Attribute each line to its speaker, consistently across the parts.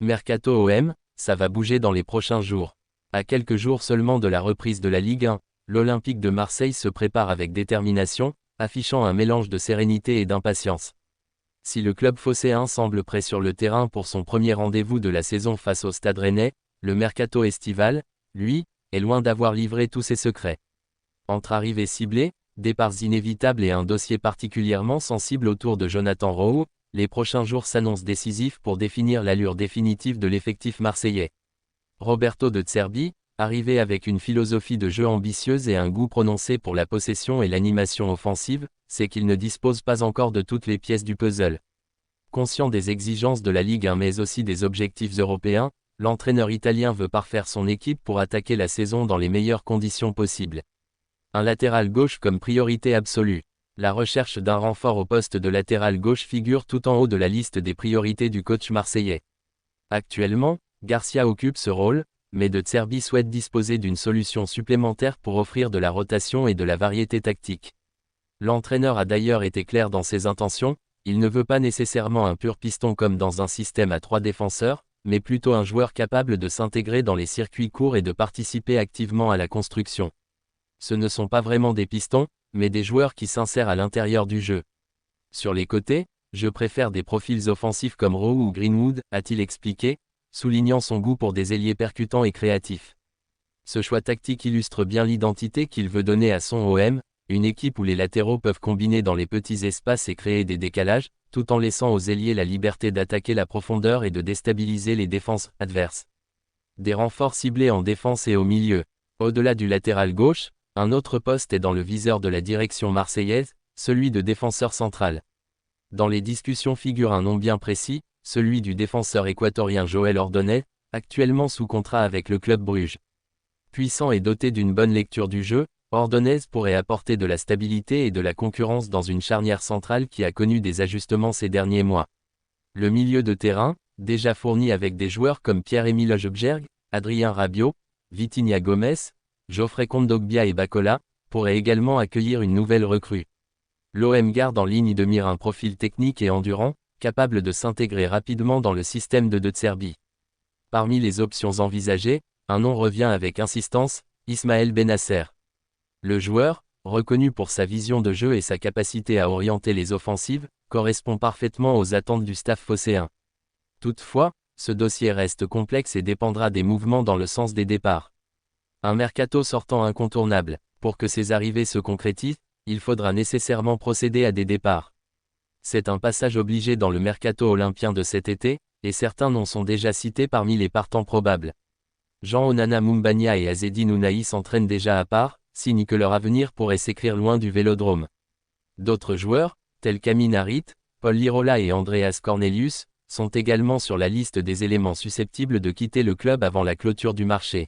Speaker 1: Mercato OM, ça va bouger dans les prochains jours. À quelques jours seulement de la reprise de la Ligue 1, l'Olympique de Marseille se prépare avec détermination, affichant un mélange de sérénité et d'impatience. Si le club phocéen semble prêt sur le terrain pour son premier rendez-vous de la saison face au Stade Rennais, le mercato estival, lui, est loin d'avoir livré tous ses secrets. Entre arrivées ciblées, départs inévitables et un dossier particulièrement sensible autour de Jonathan Rowe, les prochains jours s'annoncent décisifs pour définir l'allure définitive de l'effectif marseillais. Roberto De Zerbi, arrivé avec une philosophie de jeu ambitieuse et un goût prononcé pour la possession et l'animation offensive, c'est qu'il ne dispose pas encore de toutes les pièces du puzzle. Conscient des exigences de la Ligue 1 mais aussi des objectifs européens, l'entraîneur italien veut parfaire son équipe pour attaquer la saison dans les meilleures conditions possibles. Un latéral gauche comme priorité absolue. La recherche d'un renfort au poste de latéral gauche figure tout en haut de la liste des priorités du coach marseillais. Actuellement, Garcia occupe ce rôle, mais De Zerbi souhaite disposer d'une solution supplémentaire pour offrir de la rotation et de la variété tactique. L'entraîneur a d'ailleurs été clair dans ses intentions, il ne veut pas nécessairement un pur piston comme dans un système à 3 défenseurs, mais plutôt un joueur capable de s'intégrer dans les circuits courts et de participer activement à la construction. Ce ne sont pas vraiment des pistons, mais des joueurs qui s'insèrent à l'intérieur du jeu. Sur les côtés, je préfère des profils offensifs comme Rowe ou Greenwood, a-t-il expliqué, soulignant son goût pour des ailiers percutants et créatifs. Ce choix tactique illustre bien l'identité qu'il veut donner à son OM, une équipe où les latéraux peuvent combiner dans les petits espaces et créer des décalages, tout en laissant aux ailiers la liberté d'attaquer la profondeur et de déstabiliser les défenses adverses. Des renforts ciblés en défense et au milieu. Au-delà du latéral gauche, un autre poste est dans le viseur de la direction marseillaise, celui de défenseur central. Dans les discussions figure un nom bien précis, celui du défenseur équatorien Joël Ordonez, actuellement sous contrat avec le club Bruges. Puissant et doté d'une bonne lecture du jeu, Ordonez pourrait apporter de la stabilité et de la concurrence dans une charnière centrale qui a connu des ajustements ces derniers mois. Le milieu de terrain, déjà fourni avec des joueurs comme Pierre-Emile Højbjerg, Adrien Rabiot, Vitinha Gomes, Geoffrey Kondogbia et Bacola, pourrait également accueillir une nouvelle recrue. L'OM garde en ligne de mire un profil technique et endurant, capable de s'intégrer rapidement dans le système de Zerbi. Parmi les options envisagées, un nom revient avec insistance, Ismaël Bennacer. Le joueur, reconnu pour sa vision de jeu et sa capacité à orienter les offensives, correspond parfaitement aux attentes du staff phocéen. Toutefois, ce dossier reste complexe et dépendra des mouvements dans le sens des départs. Un mercato sortant incontournable. Pour que ces arrivées se concrétisent, il faudra nécessairement procéder à des départs. C'est un passage obligé dans le mercato olympien de cet été, et certains noms sont déjà cités parmi les partants probables. Jean Onana Mumbagna et Azzedine Ounahi s'entraînent déjà à part, signe que leur avenir pourrait s'écrire loin du Vélodrome. D'autres joueurs, tels qu'Amin Harit, Paul Lirola et Andreas Cornelius, sont également sur la liste des éléments susceptibles de quitter le club avant la clôture du marché.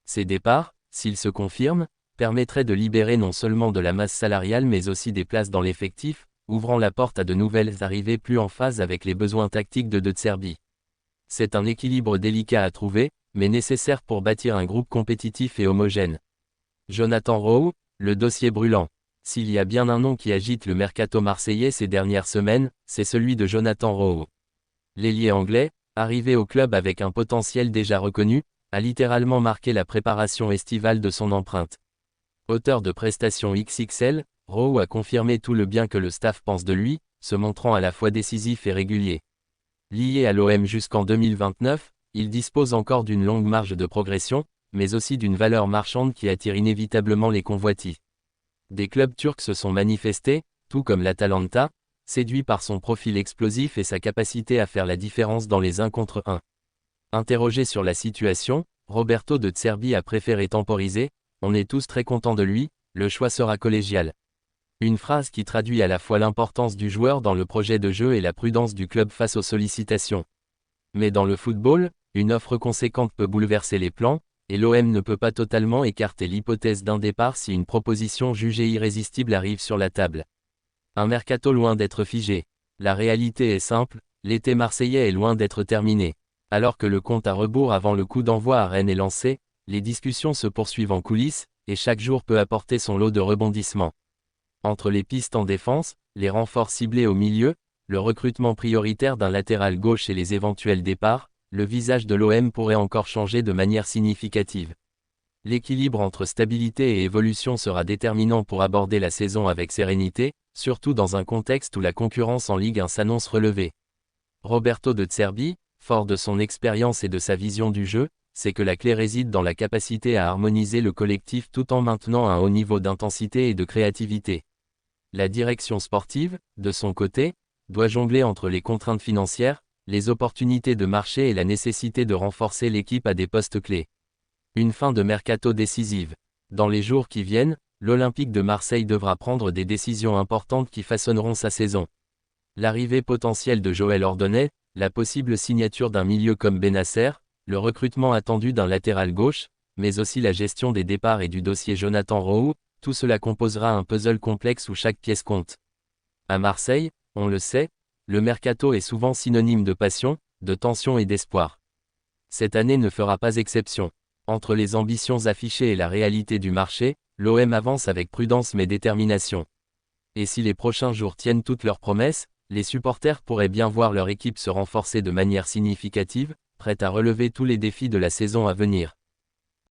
Speaker 1: Ces départs, s'ils se confirment, permettraient de libérer non seulement de la masse salariale mais aussi des places dans l'effectif, ouvrant la porte à de nouvelles arrivées plus en phase avec les besoins tactiques de Zerbi. C'est un équilibre délicat à trouver, mais nécessaire pour bâtir un groupe compétitif et homogène. Jonathan Rowe, le dossier brûlant. S'il y a bien un nom qui agite le mercato marseillais ces dernières semaines, c'est celui de Jonathan Rowe. L'ailier anglais, arrivé au club avec un potentiel déjà reconnu, a littéralement marqué la préparation estivale de son empreinte. Auteur de prestations XXL, Rowe a confirmé tout le bien que le staff pense de lui, se montrant à la fois décisif et régulier. Lié à l'OM jusqu'en 2029, il dispose encore d'une longue marge de progression, mais aussi d'une valeur marchande qui attire inévitablement les convoitis. Des clubs turcs se sont manifestés, tout comme l'Atalanta, séduits par son profil explosif et sa capacité à faire la différence dans les 1 contre 1. Interrogé sur la situation, Roberto De Zerbi a préféré temporiser, on est tous très contents de lui, le choix sera collégial. Une phrase qui traduit à la fois l'importance du joueur dans le projet de jeu et la prudence du club face aux sollicitations. Mais dans le football, une offre conséquente peut bouleverser les plans, et l'OM ne peut pas totalement écarter l'hypothèse d'un départ si une proposition jugée irrésistible arrive sur la table. Un mercato loin d'être figé. La réalité est simple, l'été marseillais est loin d'être terminé. Alors que le compte à rebours avant le coup d'envoi à Rennes est lancé, les discussions se poursuivent en coulisses, et chaque jour peut apporter son lot de rebondissements. Entre les pistes en défense, les renforts ciblés au milieu, le recrutement prioritaire d'un latéral gauche et les éventuels départs, le visage de l'OM pourrait encore changer de manière significative. L'équilibre entre stabilité et évolution sera déterminant pour aborder la saison avec sérénité, surtout dans un contexte où la concurrence en Ligue 1 s'annonce relevée. Roberto De Zerbi, fort de son expérience et de sa vision du jeu, sait que la clé réside dans la capacité à harmoniser le collectif tout en maintenant un haut niveau d'intensité et de créativité. La direction sportive, de son côté, doit jongler entre les contraintes financières, les opportunités de marché et la nécessité de renforcer l'équipe à des postes clés. Une fin de mercato décisive. Dans les jours qui viennent, l'Olympique de Marseille devra prendre des décisions importantes qui façonneront sa saison. L'arrivée potentielle de Joël Ordonez, la possible signature d'un milieu comme Bennacer, le recrutement attendu d'un latéral gauche, mais aussi la gestion des départs et du dossier Jonathan Roux, tout cela composera un puzzle complexe où chaque pièce compte. À Marseille, on le sait, le mercato est souvent synonyme de passion, de tension et d'espoir. Cette année ne fera pas exception. Entre les ambitions affichées et la réalité du marché, l'OM avance avec prudence mais détermination. Et si les prochains jours tiennent toutes leurs promesses, les supporters pourraient bien voir leur équipe se renforcer de manière significative, prête à relever tous les défis de la saison à venir.